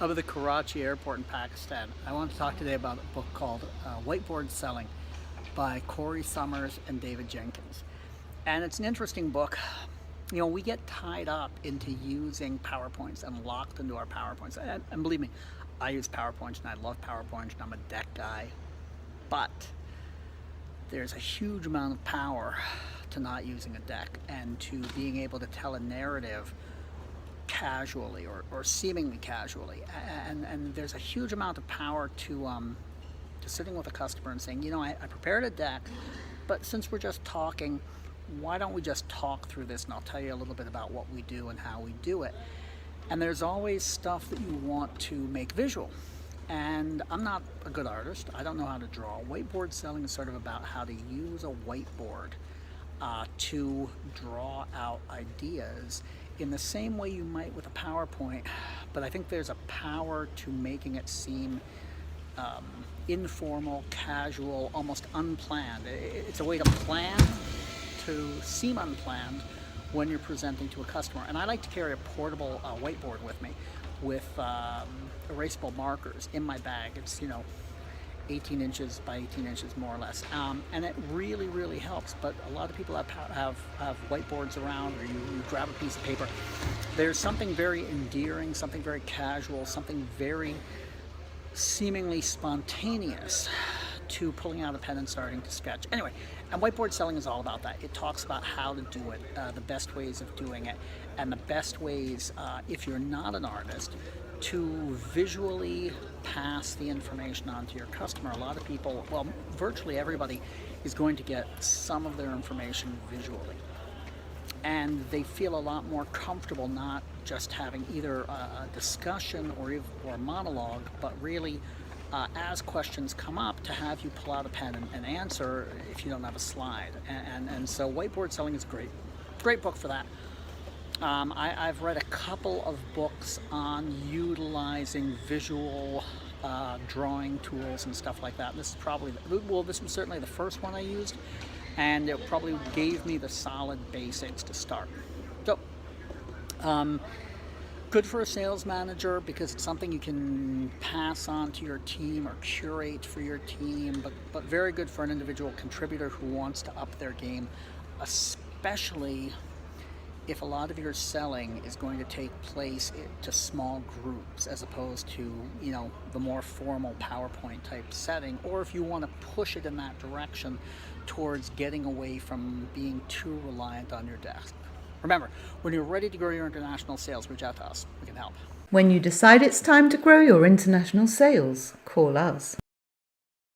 out of the Karachi airport in Pakistan. I want to talk today about a book called WhiteBoard Selling by Corey Summers and David Jenkins. And it's an interesting book. You know, we get tied up into using PowerPoints and locked into our PowerPoints. And believe me, I use PowerPoints and I love PowerPoints and I'm a deck guy. But there's a huge amount of power to not using a deck and to being able to tell a narrative casually or seemingly casually, and there's a huge amount of power to sitting with a customer and saying, you know, I prepared a deck, but since we're just talking, why don't we just talk through this and I'll tell you a little bit about what we do and how we do it. And there's always stuff that you want to make visual, and I'm not a good artist. I don't know how to draw. Whiteboard selling is sort of about how to use a whiteboard to draw out ideas in the same way you might with a PowerPoint, but I think there's a power to making it seem informal, casual, almost unplanned. It's a way to plan to seem unplanned when you're presenting to a customer. And I like to carry a portable whiteboard with me with erasable markers in my bag. It's, you know, 18 inches by 18 inches more or less, and it really helps. But a lot of people have whiteboards around, or you grab a piece of paper. There's something very endearing, something very casual, something very seemingly spontaneous to pulling out a pen and starting to sketch. Anyway, and whiteboard selling is all about that. It talks about how to do it, the best ways of doing it, and the best ways, if you're not an artist, to visually pass the information on to your customer. A lot of people, well, virtually everybody is going to get some of their information visually. And they feel a lot more comfortable not just having either a discussion or a monologue, but really as questions come up, to have you pull out a pen and answer if you don't have a slide. And so whiteboard selling is great. Great book for that. I've read a couple of books on utilizing visual drawing tools and stuff like that. This is probably, well, this was certainly the first one I used, and it probably gave me the solid basics to start. So, good for a sales manager because it's something you can pass on to your team or curate for your team, but very good for an individual contributor who wants to up their game, especially if a lot of your selling is going to take place to small groups as opposed to, you know, the more formal PowerPoint type setting, or if you want to push it in that direction towards getting away from being too reliant on your desk. Remember, when you're ready to grow your international sales, reach out to us. We can help. When you decide it's time to grow your international sales, call us.